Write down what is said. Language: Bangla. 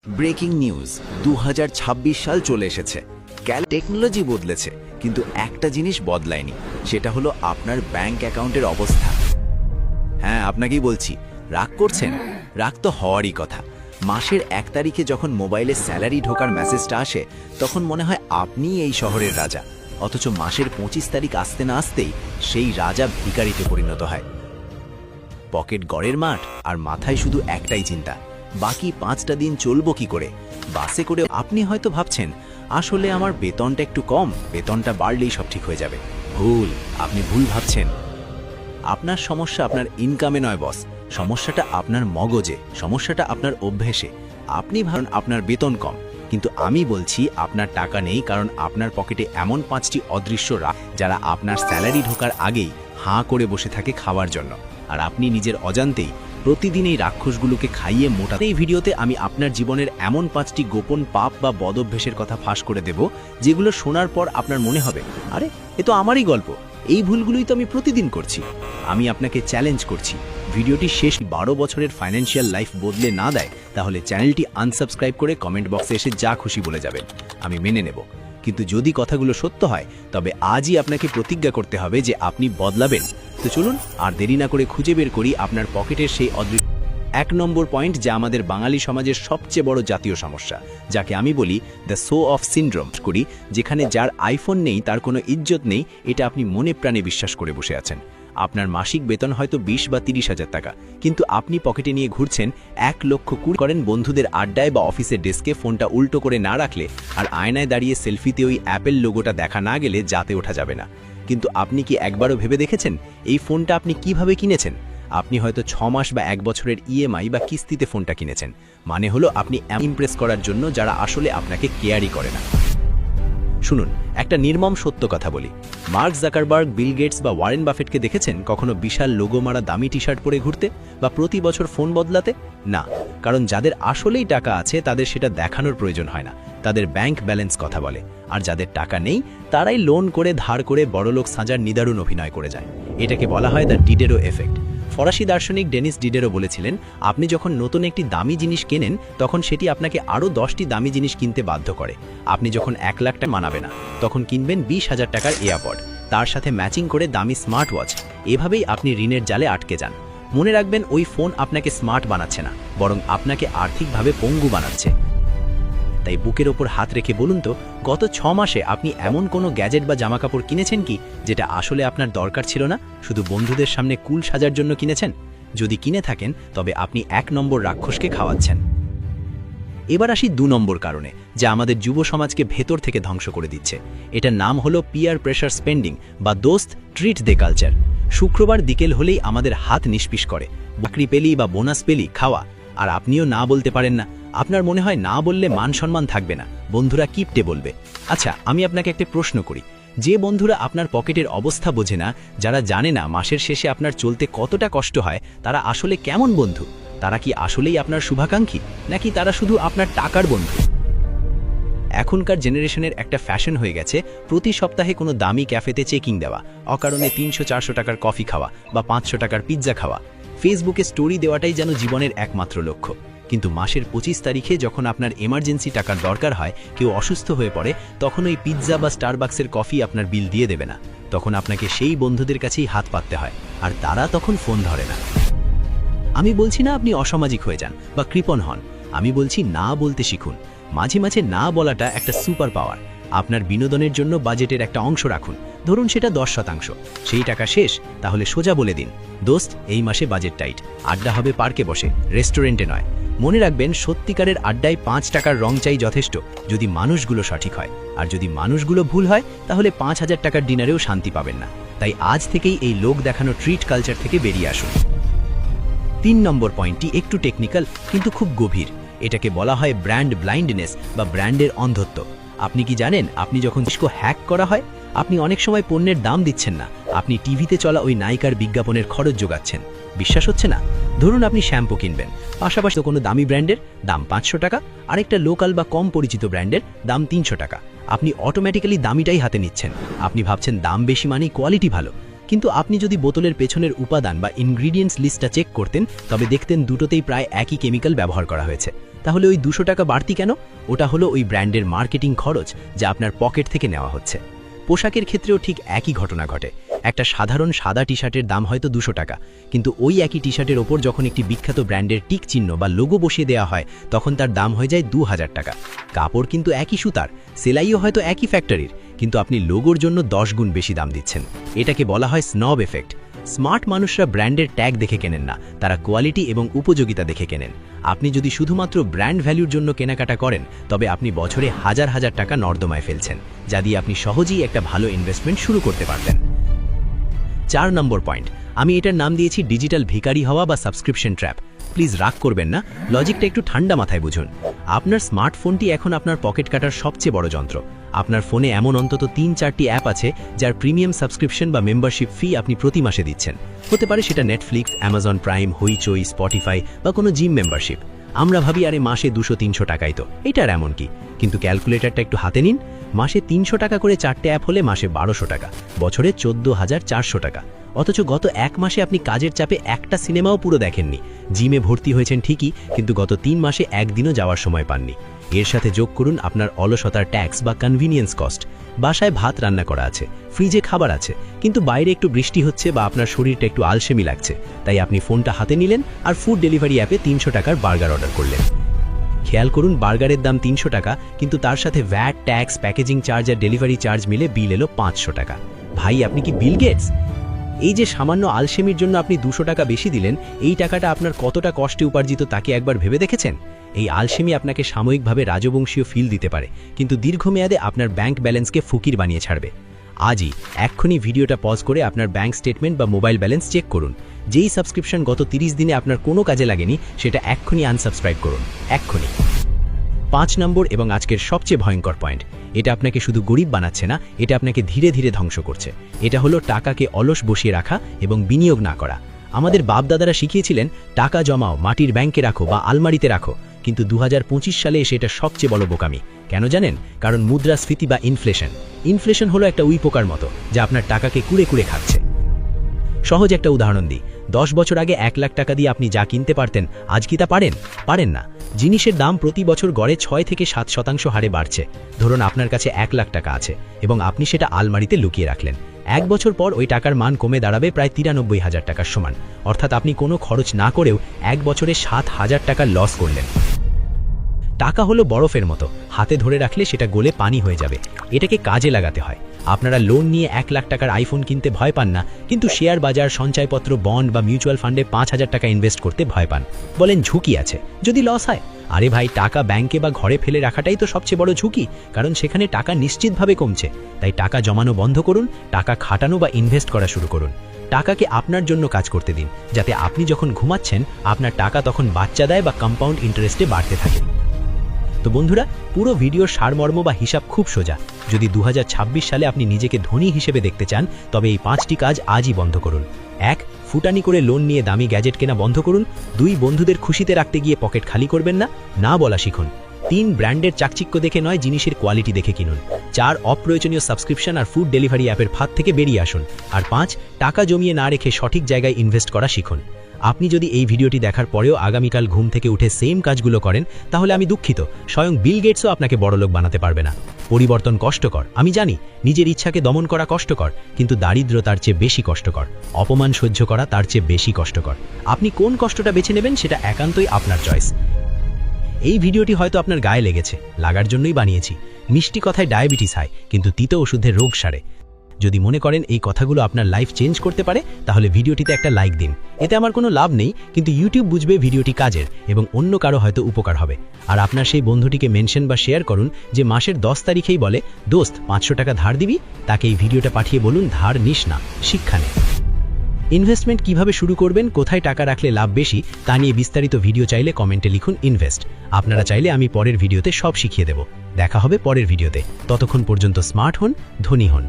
ব্রেকিং নিউজ 2026 সাল চলে এসেছে। টেকনোলজি বদলেছে, কিন্তু একটা জিনিস বদলায়নি, সেটা হলো আপনার ব্যাংক অ্যাকাউন্টের অবস্থা। হ্যাঁ, আপনাকেই বলছি। রাগ করছেন? রাগ তো হওয়ারই কথা। মাসের 1 তারিখে যখন মোবাইলে স্যালারি ঢোকার মেসেজটা আসে, তখন মনে হয় আপনিই এই শহরের রাজা। অথচ মাসের 25 তারিখ আসতে না আসতেই সেই রাজা ভিখারিতে পরিণত হয়। পকেট গড়ের মাঠ, আর মাথায় শুধু একটাই চিন্তা, বাকি 5টা দিন চলবো কি করে। বাসে করে আপনি হয়তো ভাবছেন, আসলে আমার বেতনটা একটু কম, বেতনটা বাড়লেই সব ঠিক হয়ে যাবে। ভুল, আপনি ভুল ভাবছেন। আপনার সমস্যা আপনার ইনকামে নয় বস, সমস্যাটা আপনার মগজে, সমস্যাটা আপনার অভ্যেসে। আপনি ভাবেন আপনার বেতন কম, কিন্তু আমি বলছি আপনার টাকা নেই, কারণ আপনার পকেটে এমন 5টি অদৃশ্য রাখ যারা আপনার স্যালারি ঢোকার আগেই হাঁ করে বসে থাকে খাওয়ার জন্য, আর আপনি নিজের অজান্তেই প্রতিদিন এই রাক্ষসগুলোকে খাইয়ে মোটা। এই ভিডিওতে আমি আপনার জীবনের এমন 5টি গোপন পাপ বা বদভ্যাসের কথা ফাঁস করে দেব, যেগুলো শোনার পর আপনার মনে হবে, আরে এ তো আমারই গল্প, এই ভুলগুলোই তো আমি প্রতিদিন করছি। আমি আপনাকে চ্যালেঞ্জ করছি, ভিডিওটি শেষ 12 বছরের ফাইন্যান্সিয়াল লাইফ বদলে না দেয়, তাহলে চ্যানেলটি আনসাবস্ক্রাইব করে কমেন্ট বক্সে এসে যা খুশি বলে যাবেন, আমি মেনে নেব। কিন্তু যদি কথাগুলো সত্য হয়, তবে আজই আপনাকে প্রতিজ্ঞা করতে হবে যে আপনি বদলাবেন। তো চলুন আর দেরি না করে খুঁজে বের করি আপনার পকেটের সেই অদৃশ্য 1 নম্বর পয়েন্ট, যা আমাদের বাঙালি সমাজের সবচেয়ে বড় জাতীয় সমস্যা, যাকে আমি বলি দ্য শো অফ সিনড্রোম করি, যেখানে যার আইফোন নেই তার কোনো ইজ্জত নেই, এটা আপনি মনে প্রাণে বিশ্বাস করে বসে আছেন। আপনার মাসিক বেতন হয়তো 20 বা 30 হাজার টাকা, কিন্তু আপনি পকেটে নিয়ে ঘুরছেন 1 লক্ষ করেন বন্ধুদের আড্ডায় বা অফিসের ডেস্কে ফোনটা উল্টো করে না রাখলে, আর আয়নায় দাঁড়িয়ে সেলফিতে ওই অ্যাপেল লোগোটা দেখা না গেলে যাতে ওঠা যাবে না। কিন্তু আপনি কি একবারও ভেবে দেখেছেন এই ফোনটা আপনি কিভাবে কিনেছেন? আপনি হয়তো 6 মাস বা 1 বছরের ইএমআই বা কিস্তিতে ফোনটা কিনেছেন। মানে হলো আপনি ইমপ্রেস করার জন্য যারা আসলে আপনাকে কেয়ারই করে না। শুনুন, একটা নির্মম সত্য কথা বলি, মার্ক জাকারবার্গ, বিল গেটস বা ওয়ারেন বাফেটকে দেখেছেন কখনো বিশাল লোগো মারা দামি টি শার্ট পরে ঘুরতে বা প্রতি বছর ফোন বদলাতে? না, কারণ যাদের আসলেই টাকা আছে তাদের সেটা দেখানোর প্রয়োজন হয় না, তাদের ব্যাংক ব্যালেন্স কথা বলে। আর যাদের টাকা নেই তারাই লোন করে ধার করে বড়লোক সাজার নিদারুণ অভিনয় করে যায়। এটাকে বলা হয় দ্য ডিডেরো এফেক্ট। ফরাসি দার্শনিক ডেনিস ডিডেরো বলেছিলেন, আপনি যখন নতুন একটি দামি জিনিস কেনেন তখন সেটি আপনাকে আরও 10টি দামি জিনিস কিনতে বাধ্য করে। আপনি যখন 1 লাখ টাকা মানাবে না, তখন কিনবেন 20,000 টাকার এয়ারপড, তার সাথে ম্যাচিং করে দামি স্মার্ট ওয়াচ। এভাবেই আপনি ঋণের জালে আটকে যান। মনে রাখবেন, ওই ফোন আপনাকে স্মার্ট বানাচ্ছে না, বরং আপনাকে আর্থিকভাবে পঙ্গু বানাচ্ছে। তাই বুকের ওপর হাত রেখে বলুন তো, গত 6 মাসে আপনি এমন কোনো গ্যাজেট বা জামাকাপড় কিনেছেন কি যেটা আসলে আপনার দরকার ছিল না, শুধু বন্ধুদের সামনে কুল সাজার জন্য কিনেছেন? যদি কিনে থাকেন তবে আপনি 1 নম্বর রাক্ষসকে খাওয়াচ্ছেন। এবার আসি 2 নম্বর কারণে, যা আমাদের যুব সমাজকে ভেতর থেকে ধ্বংস করে দিচ্ছে। এটার নাম হলো পিয়ার প্রেশার স্পেন্ডিং বা দোস্ত ট্রিট দে কালচার। শুক্রবার বিকেল হলেই আমাদের হাত নিষ্পিস করে, চাকরি পেলি বা বোনাস পেলি খাওয়া, আর আপনিও না বলতে পারেন না। আপনার মনে হয় না বললে মান সম্মান থাকবে না, বন্ধুরা কিপটে বলবে। আচ্ছা, আমি আপনাকে একটা প্রশ্ন করি, যে বন্ধুরা আপনার পকেটের অবস্থা বোঝে না, যারা জানে না মাসের শেষে আপনার চলতে কতটা কষ্ট হয়, তারা আসলে কেমন বন্ধু? তারা কি আসলেই আপনার শুভাকাঙ্ক্ষী, নাকি তারা শুধু আপনার টাকার বন্ধু? এখনকার জেনারেশনের একটা ফ্যাশন হয়ে গেছে প্রতি সপ্তাহে কোনো দামি ক্যাফেতে চেকিং দেওয়া, অকারণে 300-400 টাকার কফি খাওয়া বা 500 টাকার পিৎজা খাওয়া, ফেসবুকে স্টোরি দেওয়াটাই যেন জীবনের একমাত্র লক্ষ্য। কিন্তু মাসের 25 তারিখে যখন আপনার এমার্জেন্সি টাকার দরকার হয়, কেউ অসুস্থ হয়ে পড়ে, তখন ওই পিৎজা বা স্টারবাক্সের কফি আপনার বিল দিয়ে দেবে না। তখন আপনাকে সেই বন্ধুদের কাছেই হাত পাততে হয়, আর তারা তখন ফোন ধরে না। আমি বলছি না আপনি অসামাজিক হয়ে যান বা কৃপণ হন, আমি বলছি না বলতে শিখুন। মাঝে মাঝে না বলাটা একটা সুপার পাওয়ার। আপনার বিনোদনের জন্য বাজেটের একটা অংশ রাখুন, ধরুন সেটা 10%। সেই টাকা শেষ, তাহলে সোজা বলে দিন, দোস্ত এই মাসে বাজেট টাইট, আড্ডা হবে পার্কে বসে, রেস্টুরেন্টে নয়। মনে রাখবেন, সত্যিকারের আড্ডায় 5 টাকার রং চাই যথেষ্ট, যদি মানুষগুলো সঠিক হয়। আর যদি মানুষগুলো ভুল হয়, তাহলে 5,000 টাকার ডিনারেও শান্তি পাবেন না। তাই আজ থেকেই এই লোক দেখানো ট্রিট কালচার থেকে বেরিয়ে আসুন। 3 নম্বর পয়েন্টটি একটু টেকনিক্যাল, কিন্তু খুব গভীর। এটাকে বলা হয় ব্র্যান্ড ব্লাইন্ডনেস বা ব্র্যান্ডের অন্ধত্ব। আপনি কি জানেন, আপনি যখন হ্যাক করা হয়, আপনি অনেক সময় পণ্যের দাম দিচ্ছেন না, আপনি টিভিতে চলা ওই নায়িকার বিজ্ঞাপনের খরচ যোগাচ্ছেন। বিশ্বাস হচ্ছে না? ধরুন আপনি শ্যাম্পু কিনবেন, পাশাপাশি কোনো দামি ব্র্যান্ডের দাম 500 টাকা, আরেকটা লোকাল বা কম পরিচিত ব্র্যান্ডের দাম 300 টাকা। আপনি অটোমেটিক্যালি দামিটাই হাতে নিচ্ছেন। আপনি ভাবছেন দাম বেশি মানেই কোয়ালিটি ভালো। কিন্তু আপনি যদি বোতলের পেছনের উপাদান বা ইনগ্রিডিয়েন্টস লিস্টটা চেক করতেন তবে দেখতেন দুটোতেই প্রায় একই কেমিক্যাল ব্যবহার করা হয়েছে। তাহলে ওই 200 টাকা বাড়তি কেন? ওটা হলো ওই ব্র্যান্ডের মার্কেটিং খরচ যা আপনার পকেট থেকে নেওয়া হচ্ছে। পোশাকের ক্ষেত্রেও ঠিক একই ঘটনা ঘটে। একটা সাধারণ সাদা টি শার্টের দাম হয়তো 200 টাকা, কিন্তু ওই একই টি শার্টের ওপর যখন একটি বিখ্যাত ব্র্যান্ডের টিক চিহ্ন বা লোগো বসিয়ে দেওয়া হয় তখন তার দাম হয়ে যায় 2000 টাকা। কাপড় কিন্তু একই সুতার, সেলাইও হয়তো একই ফ্যাক্টরির, কিন্তু আপনি লোগোর জন্য 10 গুণ বেশি দাম দিচ্ছেন। এটাকে বলা হয় স্নব এফেক্ট। স্মার্ট মানুষরা ব্র্যান্ডের ট্যাগ দেখে কেনেন না, তারা কোয়ালিটি এবং উপযোগিতা দেখে কেনেন। আপনি যদি শুধুমাত্র ব্র্যান্ড ভ্যালুর জন্য কেনাকাটা করেন তবে আপনি বছরে হাজার হাজার টাকা নর্দমায় ফেলছেন, যা দিয়ে আপনি সহজেই একটা ভালো ইনভেস্টমেন্ট শুরু করতে পারতেন। 4 নম্বর পয়েন্ট, আমি এটার নাম দিয়েছি ডিজিটাল ভিখারি হওয়া বা সাবস্ক্রিপশন ট্র্যাপ। প্লিজ রাগ করবেন না, লজিকটা একটু ঠান্ডা মাথায় বুঝুন। আপনার স্মার্টফোনটি এখন আপনার পকেট কাটার সবচেয়ে বড় যন্ত্র। আপনার ফোনে এমন অন্তত 3-4টি অ্যাপ আছে যার প্রিমিয়াম সাবস্ক্রিপশন বা মেম্বারশিপ ফি আপনি প্রতি মাসে দিচ্ছেন। হতে পারে সেটা নেটফ্লিক্স, অ্যামাজন প্রাইম, হইচই, স্পটিফাই বা কোনো জিম মেম্বারশিপ। আমরা ভাবি আরে মাসে 200-300 টাকাই তো, এটার এমন কি? কিন্তু ক্যালকুলেটরটা একটু হাতে নিন। মাসে 300 টাকা করে 4টে অ্যাপ হলে মাসে 1200 টাকা, বছরে 14,400 টাকা। অথচ গত 1 মাসে আপনি কাজের চাপে একটা সিনেমাও পুরো দেখেননি। জিমে ভর্তি হয়েছেন ঠিকই, কিন্তু গত 3 মাসে একদিনও যাওয়ার সময় পাননি। এর সাথে যোগ করুন আপনার অলসতার ট্যাক্স বা কনভিনিয়েন্স কস্ট। বাসায় ভাত রান্না করা আছে, ফ্রিজে খাবার আছে, কিন্তু বাইরে একটু বৃষ্টি হচ্ছে বা আপনার শরীরটা একটু আলসেমি লাগছে, তাই আপনি ফোনটা হাতে নিলেন আর ফুড ডেলিভারি অ্যাপে 300 টাকার বার্গার অর্ডার করলেন। খেয়াল করুন, বার্গারের দাম 300 টাকা, কিন্তু তার সাথে ভ্যাট, ট্যাক্স, প্যাকেজিং চার্জ আর ডেলিভারি চার্জ মিলে বিল এলো 500 টাকা। ভাই, আপনি কি বিল গেটস? এই যে সামান্য আলসেমির জন্য আপনি 200 টাকা বেশি দিলেন, এই টাকাটা আপনার কতটা কষ্টে উপার্জিত তাকে একবার ভেবে দেখেছেন? এই আলসেমি আপনাকে সাময়িকভাবে রাজবংশীয় ফিল দিতে পারে, কিন্তু দীর্ঘমেয়াদে আপনার ব্যাংক ব্যালেন্সকে ফকির বানিয়ে ছাড়বে। আজই এক্ষুনি ভিডিওটা পজ করে আপনার ব্যাংক স্টেটমেন্ট বা মোবাইল ব্যালেন্স চেক করুন। যেই সাবস্ক্রিপশন গত 30 দিনে আপনার কোনো কাজে লাগেনি সেটা এক্ষুনি আনসাবস্ক্রাইব করুন, এক্ষুনি। 5 নম্বর এবং আজকের সবচেয়ে ভয়ঙ্কর পয়েন্ট, এটা আপনাকে শুধু গরিব বানাচ্ছে না, এটা আপনাকে ধীরে ধীরে ধ্বংস করছে। এটা হলো টাকাকে অলস বসিয়ে রাখা এবং বিনিয়োগ না করা। আমাদের বাপদাদারা শিখিয়েছিলেন টাকা জমাও, মাটির ব্যাংকে রাখো বা আলমারিতে রাখো, কিন্তু 2025 সালে এসে এটা সবচেয়ে বড় বোকামি। কেন জানেন? কারণ মুদ্রাস্ফীতি বা ইনফ্লেশন হলো একটা উই পোকার মতো যা আপনার টাকাকে কুড়ে কুড়ে খাচ্ছে। সহজ একটা উদাহরণ দিই, 10 বছর আগে 1 লাখ টাকা দিয়ে আপনি যা কিনতে পারতেন, আজ কি তা পারেন না। জিনিসের দাম প্রতি বছর গড়ে 6-7% হারে বাড়ছে। ধরুন আপনার কাছে 1 লাখ টাকা আছে এবং আপনি সেটা আলমারিতে লুকিয়ে রাখলেন। 1 বছর পর ওই টাকার মান কমে দাঁড়াবে প্রায় 93,000 টাকার সমান। অর্থাৎ আপনি কোনো খরচ না করেও 1 বছরে 7,000 টাকা লস করলেন। টাকা হলো বরফের মতো, হাতে ধরে রাখলে সেটা গলে পানি হয়ে যাবে। এটাকে কাজে লাগাতে হয়। আপনারা লোন নিয়ে 1 লাখ টাকার আইফোন কিনতে ভয় পান না, কিন্তু শেয়ার বাজার, সঞ্চয়পত্র, বন্ড বা মিউচুয়াল ফান্ডে 5,000 টাকা ইনভেস্ট করতে ভয় পান। বলেন ঝুঁকি আছে, যদি লস হয়। আরে ভাই, টাকা ব্যাংকে বা ঘরে ফেলে রাখাটাই তো সবচেয়ে বড় ঝুঁকি, কারণ সেখানে টাকা নিশ্চিতভাবে কমছে। তাই টাকা জমানো বন্ধ করুন, টাকা খাটানো বা ইনভেস্ট করা শুরু করুন। টাকাকে আপনার জন্য কাজ করতে দিন, যাতে আপনি যখন ঘুমাচ্ছেন আপনার টাকা তখন বাচ্চা দেয় বা কম্পাউন্ড ইন্টারেস্টে বাড়তে থাকে। তো বন্ধুরা, পুরো ভিডিওর সারমর্ম বা হিসাব খুব সোজা। যদি 2026 সালে আপনি নিজেকে ধনী হিসেবে দেখতে চান তবে এই 5টি কাজ আজই বন্ধ করুন। 1. ফুটানি করে লোন নিয়ে দামি গ্যাজেট কেনা বন্ধ করুন। 2. বন্ধুদের খুশিতে রাখতে গিয়ে পকেট খালি করবেন না, না বলা শিখুন। 3. ব্র্যান্ডের চাকচিক্য দেখে নয়, জিনিসের কোয়ালিটি দেখে কিনুন। 4. অপ্রয়োজনীয় সাবস্ক্রিপশন আর ফুড ডেলিভারি অ্যাপের ফাঁদ থেকে বেরিয়ে আসুন। আর 5. টাকা জমিয়ে না রেখে সঠিক জায়গায় ইনভেস্ট করা শিখুন। আপনি যদি এই ভিডিওটি দেখার পরেও আগামীকাল ঘুম থেকে উঠে সেম কাজগুলো করেন তাহলে আমি দুঃখিত, স্বয়ং বিল গেটসও আপনাকে বড়লোক বানাতে পারবে না। পরিবর্তন কষ্টকর, আমি জানি। নিজের ইচ্ছাকে দমন করা কষ্টকর, কিন্তু দারিদ্র তার চেয়ে বেশি কষ্টকর। অপমান সহ্য করা তার চেয়ে বেশি কষ্টকর। আপনি কোন কষ্টটা বেছে নেবেন সেটা একান্তই আপনার চয়েস। এই ভিডিওটি হয়তো আপনার গায়ে লেগেছে, লাগার জন্যই বানিয়েছি। মিষ্টি কথায় ডায়াবেটিস হয়, কিন্তু তিতো ওষুধে রোগ সারে। যদি মনে করেন এই কথাগুলো আপনার লাইফ চেঞ্জ করতে পারে তাহলে ভিডিওটিতে একটা লাইক দিন। এতে আমার কোনো লাভ নেই, কিন্তু ইউটিউব বুঝবে ভিডিওটি কাজের এবং অন্য কারো হয়তো উপকার হবে। আর আপনার সেই বন্ধুটিকে মেনশন বা শেয়ার করুন যে মাসের 10 তারিখেই বলে, দোস্ত 500 টাকা ধার দিবি। তাকে এই ভিডিওটা পাঠিয়ে বলুন, ধার নিস না, শিক্ষা নে। ইনভেস্টমেন্ট কিভাবে শুরু করবেন, কোথায় টাকা রাখলে লাভ বেশি তা নিয়ে বিস্তারিত ভিডিও চাইলে কমেন্টে লিখুন ইনভেস্ট। আপনারা চাইলে আমি পরের ভিডিওতে সব শিখিয়ে দেব। দেখা হবে পরের ভিডিওতে। ততক্ষণ পর্যন্ত স্মার্ট হন, ধনী হন।